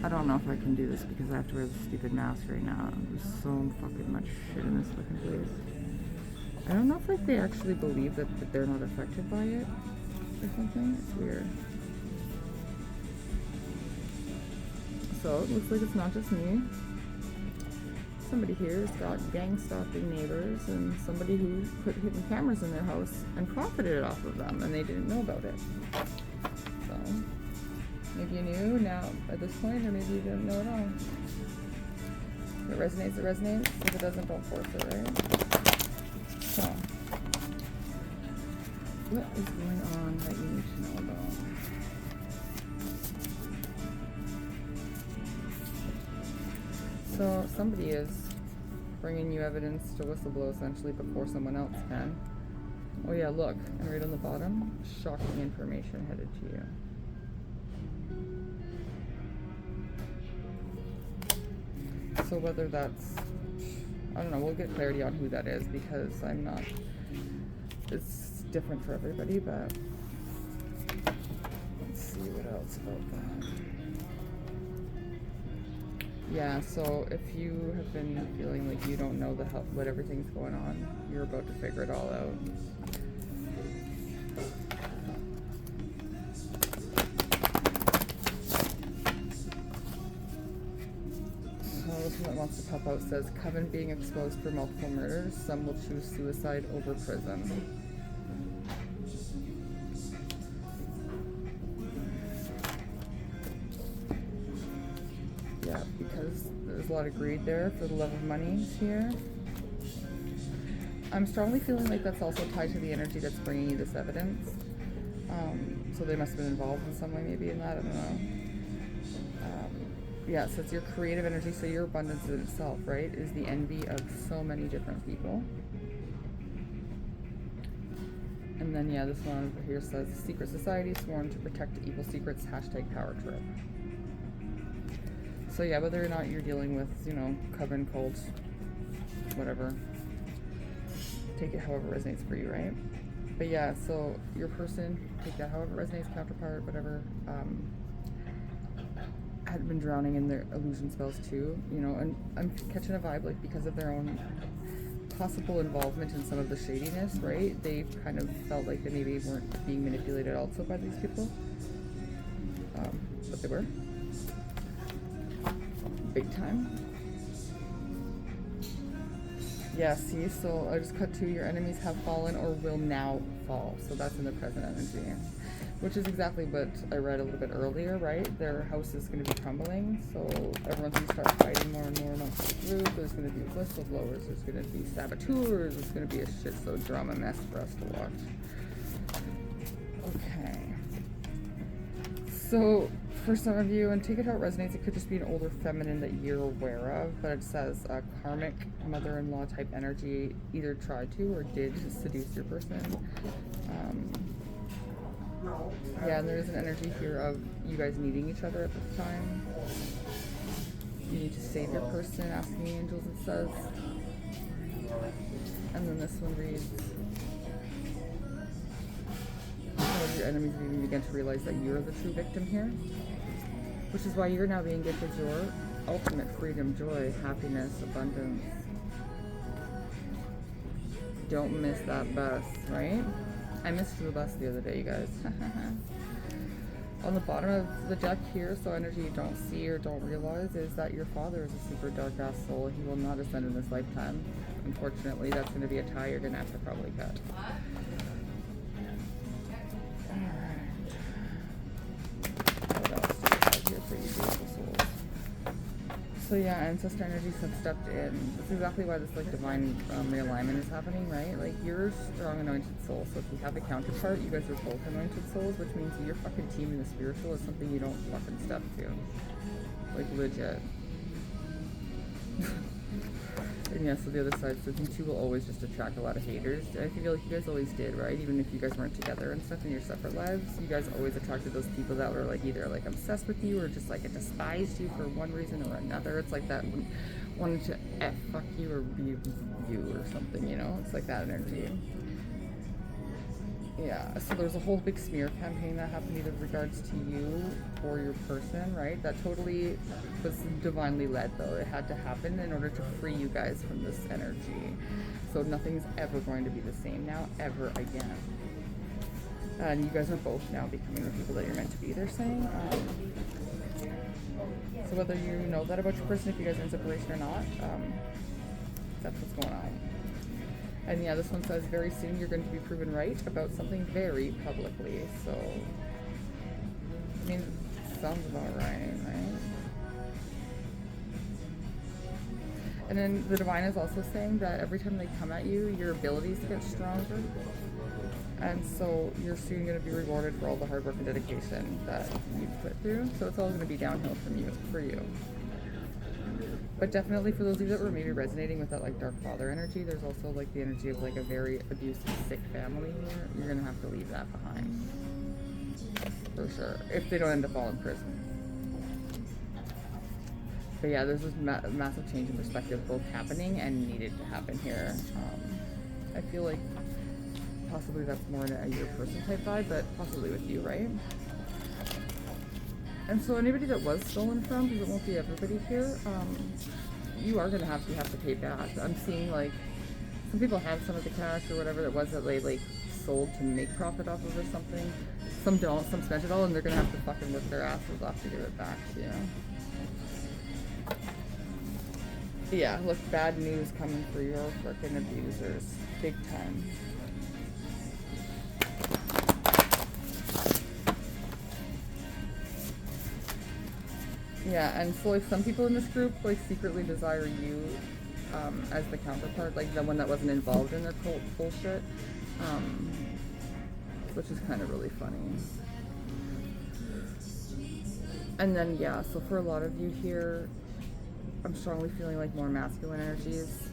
I don't know if I can do this because I have to wear the stupid mask right now. There's so fucking much shit in this fucking place. I don't know if like they actually believe that they're not affected by it or something. It's weird. So it looks like it's not just me. Somebody here has got gang-stalking neighbors and somebody who put hidden cameras in their house and profited off of them and they didn't know about it. So maybe you knew now at this point, or maybe you didn't know at all. If it resonates, it resonates. If it doesn't, don't force it, right? So, what is going on that you need to know about? So, somebody is bringing you evidence to whistleblow essentially before someone else can. Oh yeah, look, and right on the bottom, shocking information headed to you. So whether that's, I don't know, we'll get clarity on who that is because I'm not, it's different for everybody, but let's see what else about that. Yeah, so if you have been feeling like you don't know what everything's going on, you're about to figure it all out. This one that wants to pop out says, Coven being exposed for multiple murders. Some will choose suicide over prison. Yeah, because there's a lot of greed there for the love of money here. I'm strongly feeling like that's also tied to the energy that's bringing you this evidence. So they must have been involved in some way maybe in that, I don't know. Yeah, so it's your creative energy, so your abundance in itself, right, is the envy of so many different people. And then, yeah, this one over here says, secret society sworn to protect evil secrets, hashtag power trip. So yeah, whether or not you're dealing with, you know, coven, cult, whatever, take it however resonates for you, right? But yeah, so your person, take that however resonates, counterpart, whatever, had been drowning in their illusion spells too, you know, and I'm catching a vibe like because of their own possible involvement in some of the shadiness, right? They kind of felt like they maybe weren't being manipulated also by these people, but they were big time. Yeah, see, so I just cut to your enemies have fallen or will now fall, so that's in the present energy. Which is exactly what I read a little bit earlier, right? Their house is going to be crumbling, so everyone's going to start fighting more and more amongst the group. There's going to be whistleblowers, there's going to be saboteurs, there's going to be a shit so drama mess for us to watch. Okay. So, for some of you, and take it how it resonates, it could just be an older feminine that you're aware of, but it says karmic mother-in-law type energy either tried to or did seduce your person. Yeah, and there is an energy here of you guys needing each other at this time. You need to save your person, asking the angels, it says. And then this one reads, some of your enemies even begin to realize that you're the true victim here, which is why you're now being gifted your ultimate freedom, joy, happiness, abundance. Don't miss that bus, right? I missed the bus the other day, you guys. On the bottom of the deck here, so energy you don't see or don't realize, is that your father is a super dark ass soul. He will not ascend in this lifetime. Unfortunately, that's going to be a tie you're going to have to probably cut. Alright. What else do we have here for you beautiful souls? So yeah, ancestor energies have stepped in. That's exactly why this like divine realignment is happening, right? Like you're strong anointed soul, so if you have a counterpart, you guys are both anointed souls, which means your fucking team in the spiritual is something you don't fucking step to. Like legit. And yeah, so the other side says you two will always just attract a lot of haters. I feel like you guys always did, right? Even if you guys weren't together and stuff in your separate lives, you guys always attracted those people that were like either like obsessed with you or just like despised you for one reason or another. It's like that wanted to fuck you or be you or something, you know? It's like that energy. Yeah, so there's a whole big smear campaign that happened either regards to you or your person, right? That totally was divinely led, though. It had to happen in order to free you guys from this energy. So nothing's ever going to be the same now, ever again. And you guys are both now becoming the people that you're meant to be, they're saying. So whether you know that about your person, if you guys are in separation or not, that's what's going on. And yeah, this one says very soon you're going to be proven right about something very publicly. So, I mean, sounds about right? And then the divine is also saying that every time they come at you, your abilities get stronger. And so you're soon going to be rewarded for all the hard work and dedication that you've put through. So it's all going to be downhill for you. But definitely for those of you that were maybe resonating with that like dark father energy, there's also like the energy of like a very abusive, sick family here. You're going to have to leave that behind. For sure. If they don't end up all in prison. But yeah, there's this massive change in perspective both happening and needed to happen here. I feel like possibly that's more in a your person type vibe, but possibly with you, right? And so anybody that was stolen from, because it won't be everybody here, you are going to have to pay back. I'm seeing like some people have some of the cash or whatever it was that they like sold to make profit off of or something. Some don't, some spent it all, and they're going to have to fucking work their asses off to give it back to you. Yeah, look, bad news coming for your freaking abusers. Big time. Yeah, and so like some people in this group like secretly desire you as the counterpart, like the one that wasn't involved in their cult bullshit, which is kind of really funny. And then yeah, so for a lot of you here, I'm strongly feeling like more masculine energies.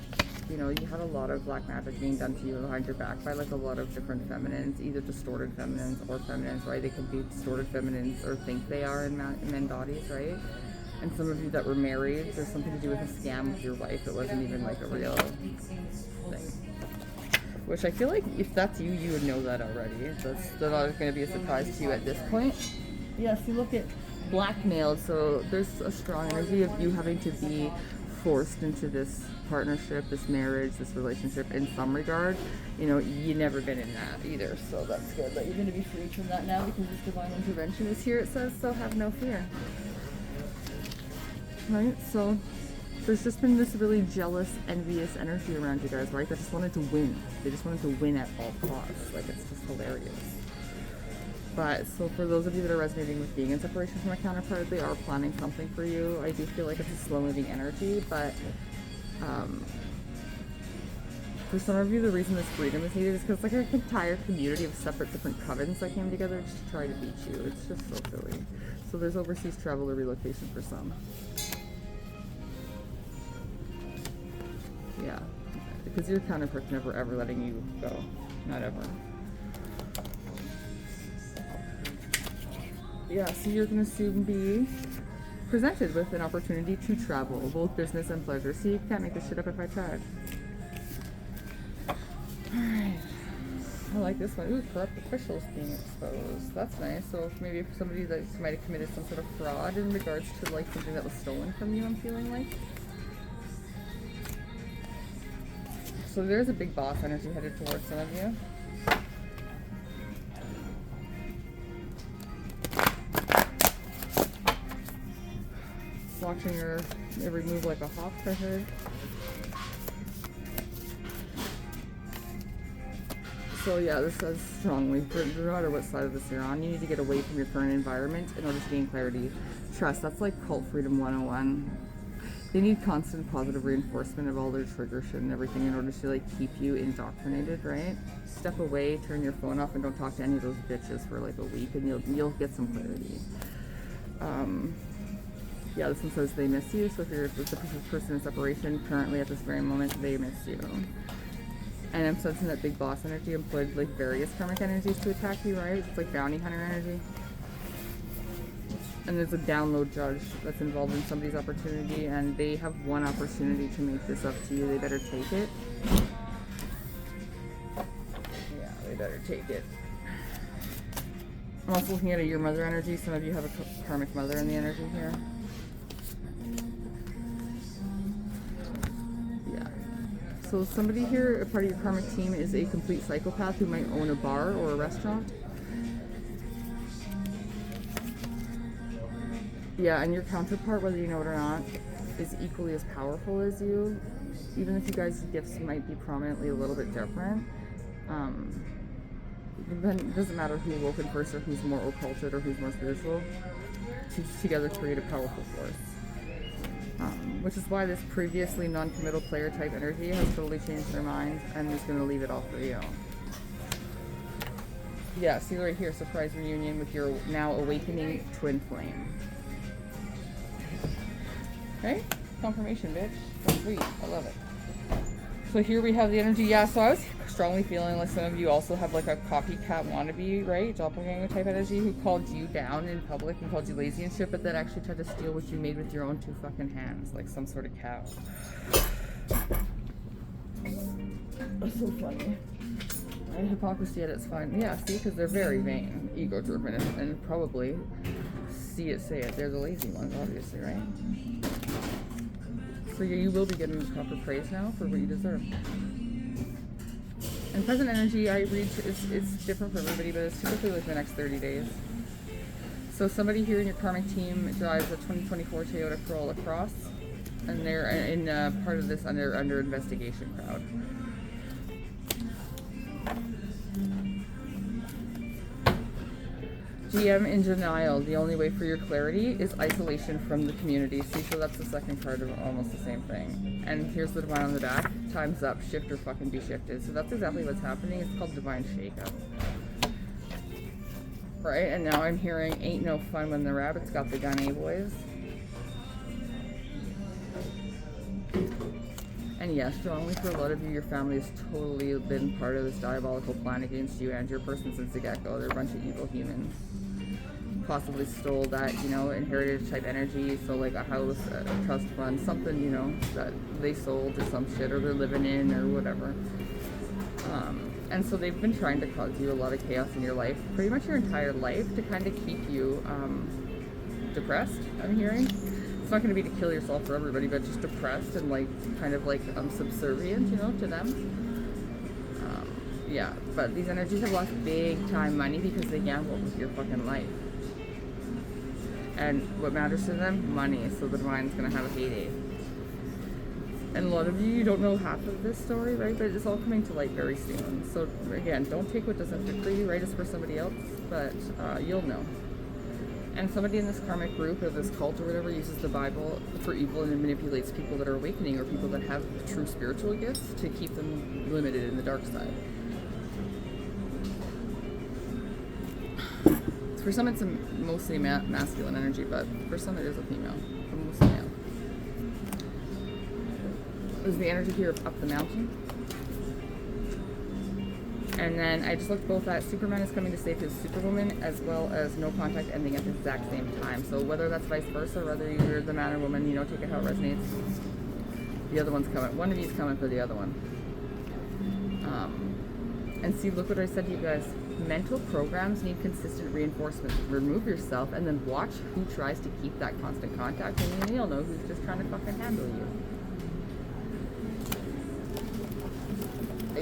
You know, you had a lot of black magic being done to you behind your back by like a lot of different feminines, either distorted feminines or feminines, right? They could be distorted feminines or think they are in men bodies, right? And some of you that were married, there's something to do with a scam with your wife. It wasn't even like a real thing. Which I feel like if that's you, you would know that already. That's not going to be a surprise to you at this point. Yes, you look at blackmailed, so there's a strong energy of you having to be forced into this partnership, this marriage, this relationship in some regard. You know, you've never been in that either, so that's good. But you're going to be freed from that now because this divine intervention is here, it says, so have no fear. Right? So there's just been this really jealous, envious energy around you guys, right? That just wanted to win. They just wanted to win at all costs. Like, it's just hilarious. But, so for those of you that are resonating with being in separation from a counterpart, they are planning something for you. I do feel like it's a slow-moving energy, but for some of you, the reason this freedom is needed is because it's like an entire community of separate different covens that came together just to try to beat you. It's just so silly. So there's overseas travel or relocation for some. Yeah, because your counterpart's never ever letting you go. Not ever. Yeah, so you're going to soon be presented with an opportunity to travel, both business and pleasure. See, you can't make this shit up if I tried. Alright. I like this one. Ooh, corrupt officials being exposed. That's nice. So maybe if somebody that might have committed some sort of fraud in regards to like something that was stolen from you, I'm feeling like. So there's a big boss energy headed towards some of you. Watching her every move like a hawk, I heard. So yeah, this says strongly, no matter what side of this you're on, you need to get away from your current environment in order to gain clarity. Trust, that's like cult freedom 101. They need constant positive reinforcement of all their trigger shit and everything in order to like keep you indoctrinated, right? Step away, turn your phone off, and don't talk to any of those bitches for like a week, and you'll get some clarity. Yeah, this one says they miss you. So if you're with the person in separation currently at this very moment, they miss you. And I'm sensing that big boss energy employed like various karmic energies to attack you, right? It's like bounty hunter energy. And there's a download judge that's involved in somebody's opportunity, and they have one opportunity to make this up to you. They better take it. Yeah, they better take it. I'm also looking at your mother energy. Some of you have a karmic mother in the energy here. Yeah. So somebody here, a part of your karmic team, is a complete psychopath who might own a bar or a restaurant. Yeah, and your counterpart, whether you know it or not, is equally as powerful as you. Even if you guys' gifts might be prominently a little bit different. It doesn't matter who woken first or who's more occulted or who's more spiritual. Together create a powerful force. Which is why this previously non-committal player type energy has totally changed their mind and is going to leave it all for you. Yeah, see right here, surprise reunion with your now awakening twin flame. Okay? Confirmation, bitch. That's sweet. I love it. So here we have the energy. Yeah, so I was strongly feeling like some of you also have like a copycat wannabe, right? Doppelganger type energy who called you down in public and called you lazy and shit, but then actually tried to steal what you made with your own 2 fucking hands, like some sort of cow. That's so funny. And hypocrisy at its fine. Yeah, see, because they're very vain, ego-driven, and probably see it, say it. They're the lazy ones, obviously, right? So you will be getting the proper praise now for what you deserve. And present energy, I read, it's different for everybody, but it's typically like the next 30 days. So somebody here in your karmic team drives a 2024 Toyota Corolla Cross, and they're in part of this under investigation crowd. GM in denial. The only way for your clarity is isolation from the community. See, so that's the second part of almost the same thing. And here's the divine on the back. Time's up. Shift or fucking be shifted. So that's exactly what's happening. It's called divine shakeup. Right? And now I'm hearing ain't no fun when the rabbit's got the gun, eh, boys? And yes, strongly for a lot of you, your family has totally been part of this diabolical plan against you and your person since the get-go. They're a bunch of evil humans. Possibly stole that, you know, inherited type energy, so like a house, a trust fund, something, you know, that they sold or some shit, or they're living in or whatever. And so they've been trying to cause you a lot of chaos in your life, pretty much your entire life, to kind of keep you depressed, I'm hearing. It's not going to be to kill yourself for everybody, but just depressed and like kind of like subservient, you know, to them. Yeah, but these energies have lost big time money because they gambled with your fucking life. And what matters to them? Money. So the divine's going to have a heyday. And a lot of you don't know half of this story, right? But it's all coming to light very soon. So again, don't take what doesn't fit for you, right? It's for somebody else, but you'll know. And somebody in this karmic group or this cult or whatever uses the Bible for evil and manipulates people that are awakening or people that have true spiritual gifts to keep them limited in the dark side. For some, it's mostly masculine energy, but for some, it is a female, but mostly male. There's the energy here of up the mountain. And then I just looked both at Superman is coming to save his Superwoman, as well as no contact ending at the exact same time. So whether that's vice versa, or whether you're the man or woman, you know, take it how it resonates. The other one's coming. One of you's coming for the other one. And see, look what I said to you guys. Mental programs need consistent reinforcement. Remove yourself and then watch who tries to keep that constant contact, and you'll know who's just trying to fucking handle you.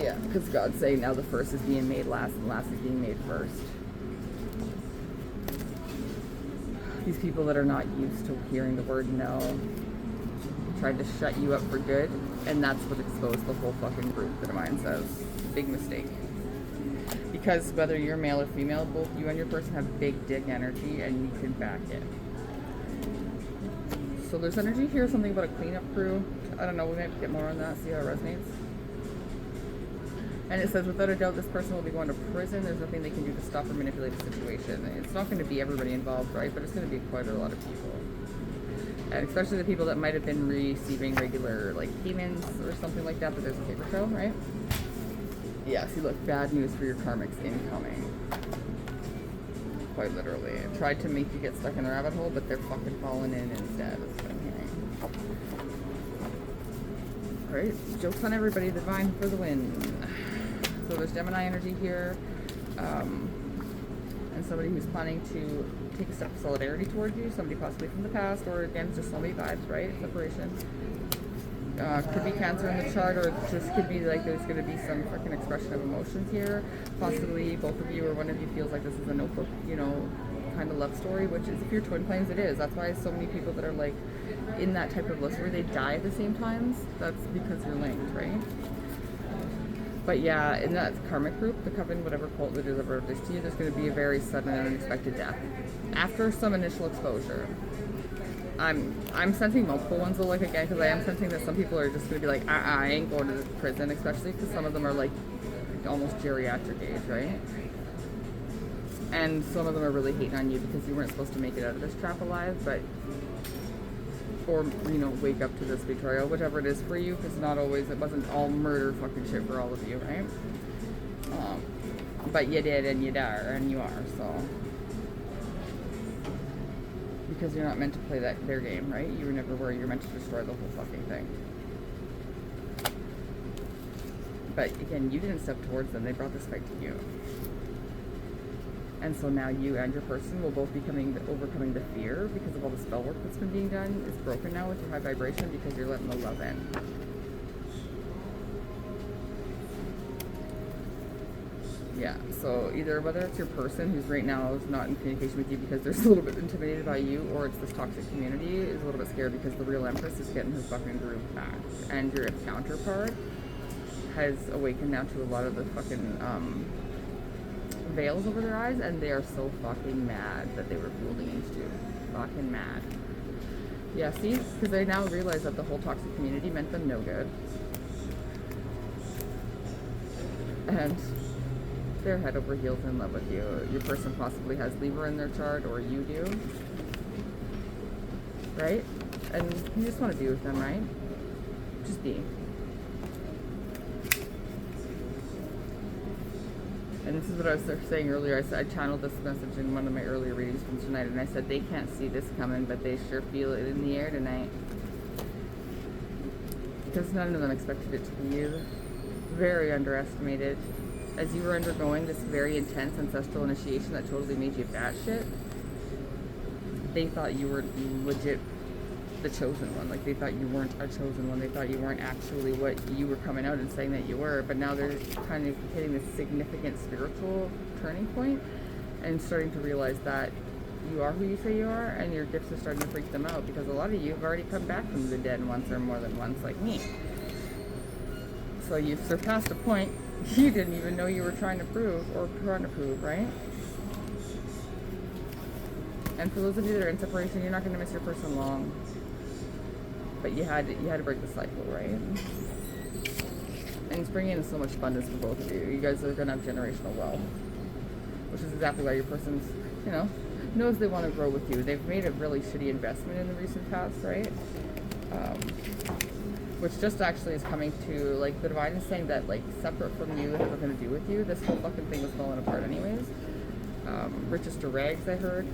Yeah, because God's saying now the first is being made last and last is being made first. These people that are not used to hearing the word no tried to shut you up for good, and that's what exposed the whole fucking group, the divine says. Big mistake. Because whether you're male or female, both you and your person have big dick energy, and you can back it. So there's energy here, something about a cleanup crew. I don't know, we might get more on that, see how it resonates. And it says, without a doubt, this person will be going to prison. There's nothing they can do to stop or manipulate the situation. It's not going to be everybody involved, right? But it's going to be quite a lot of people. And especially the people that might have been receiving regular, like, payments or something like that, but there's a paper trail, right? Yeah, see, look, bad news for your karmics incoming. Quite literally. I tried to make you get stuck in the rabbit hole, but they're fucking falling in instead. That's what I'm hearing. Alright, joke's on everybody. Divine for the win. So there's Gemini energy here. and somebody who's planning to take a step of solidarity towards you, somebody possibly from the past, or again, just somebody vibes, right? Separation. Could be Cancer in the chart, or just could be like there's going to be some fucking expression of emotions here. Possibly both of you or one of you feels like this is a notebook, you know, kind of love story, which is, if you're twin flames, it is. That's why so many people that are like in that type of love story, they die at the same times. That's because you're linked, right? But yeah, in that karmic group, the coven, whatever cult it is ever this to you, there's going to be a very sudden and unexpected death after some initial exposure. I'm sensing multiple ones though, like again, because I am sensing that some people are just going to be like, I ain't going to prison, especially because some of them are like almost geriatric age, right? And some of them are really hating on you because you weren't supposed to make it out of this trap alive, but, or, you know, wake up to this betrayal, whichever it is for you, because not always, it wasn't all murder fucking shit for all of you, right? But you did, and you are, and you are, so. Because you're not meant to play their game, right? You were never were. You're meant to destroy the whole fucking thing. But again, you didn't step towards them. They brought this fight to you. And so now you and your person will both be overcoming the fear because of all the spell work that's been being done. It's broken now with your high vibration because you're letting the love in. Yeah, so either whether it's your person who's right now is not in communication with you because they're a little bit intimidated by you, or it's this toxic community is a little bit scared because the real Empress is getting her fucking groove back. And your counterpart has awakened now to a lot of the fucking veils over their eyes, and they are so fucking mad that they were fooled against you. Fucking mad. Yeah, see? Because they now realize that the whole toxic community meant them no good. And they're head over heels in love with you. Your person possibly has Libra in their chart, or you do. Right? And you just want to be with them, right? Just be. And this is what I was saying earlier. I channeled this message in one of my earlier readings from tonight, and I said they can't see this coming, but they sure feel it in the air tonight. Because none of them expected it to be you. Very underestimated. As you were undergoing this very intense ancestral initiation that totally made you batshit, they thought you were legit the chosen one. Like, they thought you weren't a chosen one. They thought you weren't actually what you were coming out and saying that you were. But now they're kind of hitting this significant spiritual turning point and starting to realize that you are who you say you are, and your gifts are starting to freak them out because a lot of you have already come back from the dead once or more than once, like me. So you've surpassed a point you didn't even know you were trying to prove, right? And for those of you that are in separation, you're not going to miss your person long. But you had to break the cycle, right? And it's bringing in so much abundance for both of you. You guys are going to have generational wealth, which is exactly why your person's, you know, knows they want to grow with you. They've made a really shitty investment in the recent past, right? Which just actually is coming to, like, the divine is saying that, like, separate from you, has nothing to do with you. This whole fucking thing was falling apart anyways. Riches to rags, I heard.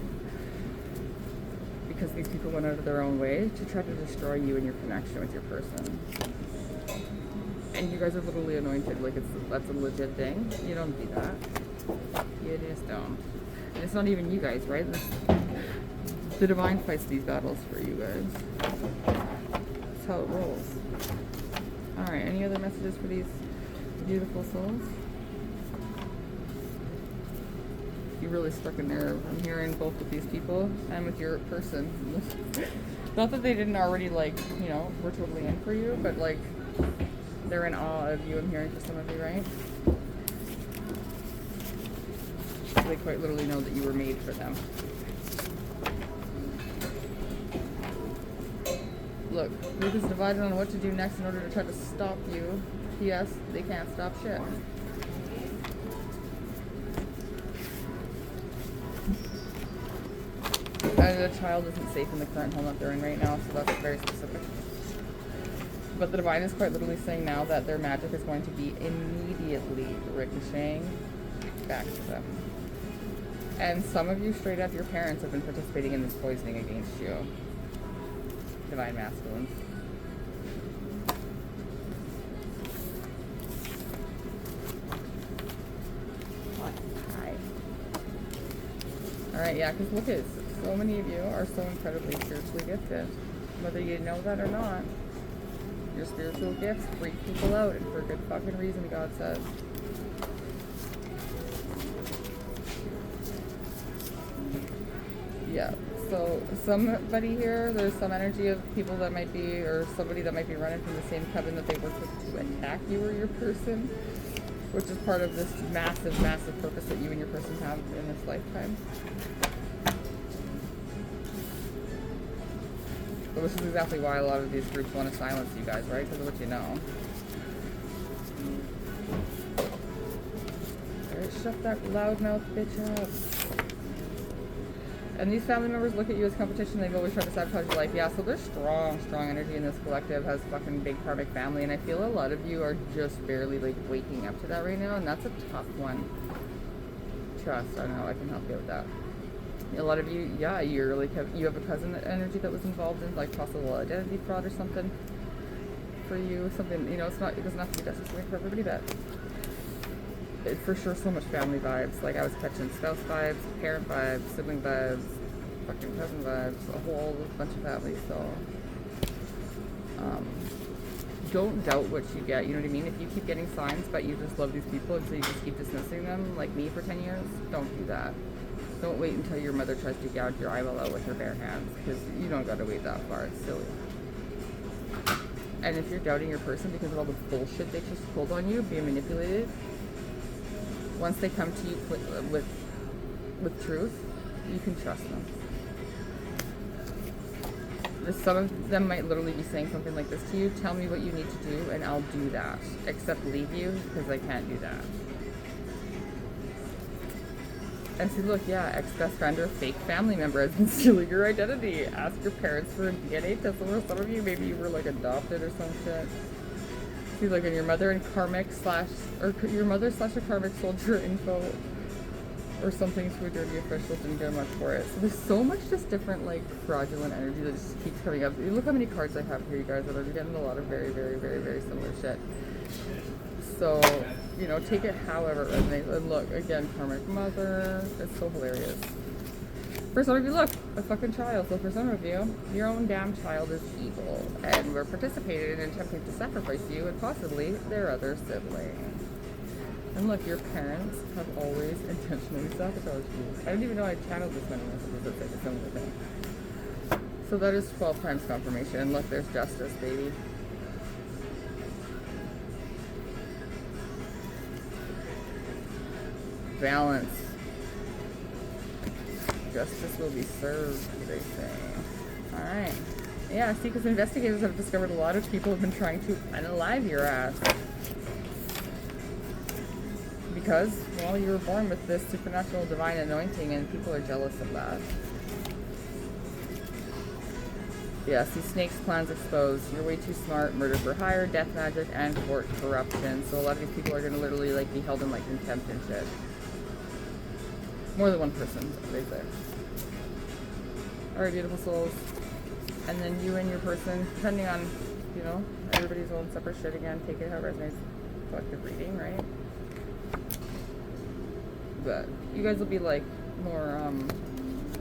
Because these people went out of their own way to try to destroy you and your connection with your person. And you guys are literally anointed, like, that's a legit thing. You don't do that. You just don't. And it's not even you guys, right? The divine fights these battles for you guys. That's how it rolls. Alright, any other messages for these beautiful souls? You really struck a nerve. I'm hearing both with these people and with your person. Not that they didn't already, like, you know, were totally in for you, but, like, they're in awe of you. I'm hearing for some of you, right? They quite literally know that you were made for them. Look, Luke is divided on what to do next in order to try to stop you. P.S. They can't stop shit. The child isn't safe in the current home that they're in right now, so that's very specific. But the divine is quite literally saying now that their magic is going to be immediately ricocheting back to them. And some of you, straight up, your parents have been participating in this poisoning against you. Divine masculines. Hi. Alright, yeah, because look at so many of you are so incredibly spiritually gifted. Whether you know that or not, your spiritual gifts freak people out, and for a good fucking reason, God says. Yeah, so somebody here, there's some energy of people that might be, or somebody that might be running from the same coven that they worked with to attack you or your person, which is part of this massive, massive purpose that you and your person have in this lifetime. But this is exactly why a lot of these groups want to silence you guys, right? Because of what you know. Alright, shut that loudmouth bitch up. And these family members look at you as competition. They've always tried to sabotage your life. Yeah, so there's strong, strong energy in this collective. Has fucking big karmic family. And I feel a lot of you are just barely, like, waking up to that right now. And that's a tough one. Trust. I know. I can help you with that. A lot of you, yeah, you're like, you have a cousin energy that was involved in, like, possible identity fraud or something for you. Something, you know, it's not, it doesn't have to be necessary for everybody, but it's for sure so much family vibes. Like, I was catching spouse vibes, parent vibes, sibling vibes, fucking cousin vibes, a whole bunch of family. So don't doubt what you get, you know what I mean? If you keep getting signs but you just love these people and so you just keep dismissing them, like me for 10 years, don't do that. Don't wait until your mother tries to gouge your eyeball out with her bare hands, because you don't gotta wait that far. It's silly. And if you're doubting your person because of all the bullshit they just pulled on you, being manipulated, once they come to you with truth, you can trust them. Some of them might literally be saying something like this to you: tell me what you need to do and I'll do that, except leave you, because I can't do that. And see, look, yeah, ex-best friend or fake family member has been stealing your identity. Ask your parents for a DNA test. Or some of you, maybe you were like adopted or some shit. See, look, and your mother and karmic slash, or your mother slash a karmic sold your info or something to a dirty official, didn't get much for it. So there's so much just different, like, fraudulent energy that just keeps coming up. Look how many cards I have here, you guys, that are getting a lot of very, very, very, very similar shit. So, you know, take it however it resonates. And look, again, karmic mother. It's so hilarious. For some of you, look, a fucking child. So for some of you, your own damn child is evil, and we're participating in attempting to sacrifice you and possibly their other sibling. And look, your parents have always intentionally sabotaged you. I didn't even know I channeled this many messages at a similar thing. So that is 12 times confirmation. And look, there's justice, baby. Balance. Justice will be served, they say. Alright. Yeah, see, because investigators have discovered a lot of people have been trying to unalive your ass. Because, well, you were born with this supernatural divine anointing and people are jealous of that. Yeah, see, Snake's plans exposed. You're way too smart, murder for hire, death magic, and court corruption. So a lot of these people are going to literally, like, be held in, like, contempt and shit. More than one person, they say. Alright, beautiful souls. And then you and your person, depending on, you know, everybody's own separate shit again, take it however it resonates. Collective reading, right? But you guys will be, like, more,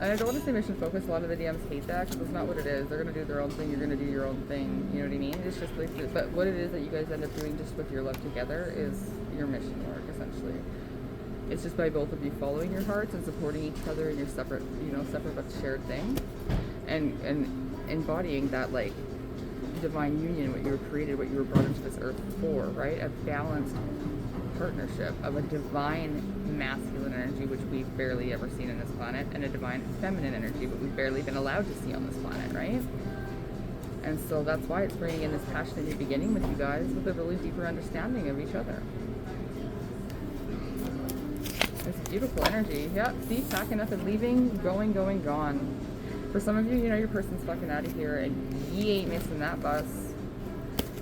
and I don't want to say mission focused. A lot of the DMs hate that, because it's not what it is. They're going to do their own thing, you're going to do your own thing, you know what I mean? It's just like, but what it is that you guys end up doing just with your love together is your mission work, essentially. It's just by both of you following your hearts and supporting each other in your separate, you know, separate but shared thing, and embodying that, like, divine union, what you were created, what you were brought into this earth for, right? A balanced partnership of a divine masculine energy, which we've barely ever seen on this planet, and a divine feminine energy, but we've barely been allowed to see on this planet, right? And so that's why it's bringing in this passionate new beginning with you guys, with a really deeper understanding of each other. It's beautiful energy. Yep, see, packing up and leaving, going, gone. For some of you, you know your person's fucking out of here, and ye ain't missing that bus.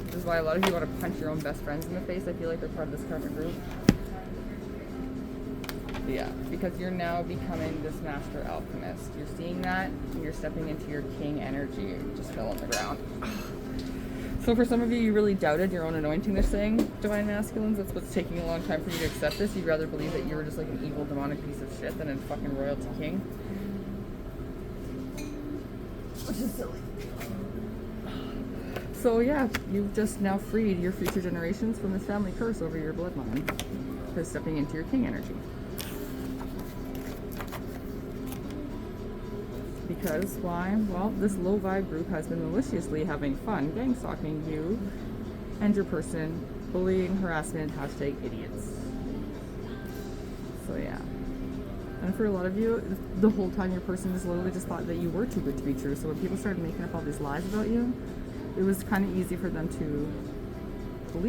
This is why a lot of you want to punch your own best friends in the face. I feel like they're part of this karmic group. Yeah, because you're now becoming this master alchemist. You're seeing that, and you're stepping into your king energy. It just fell on the ground. So for some of you, you really doubted your own anointing, they're saying, divine masculines. That's what's taking a long time for you to accept this. You'd rather believe that you were just like an evil, demonic piece of shit than a fucking royalty king. Which is silly. So yeah, you've just now freed your future generations from this family curse over your bloodline by stepping into your king energy. Because why? Well, this low vibe group has been maliciously having fun gang stalking you and your person, bullying, harassment, hashtag idiots. So yeah. And for a lot of you, the whole time your person just literally just thought that you were too good to be true. So when people started making up all these lies about you, it was kind of easy for them to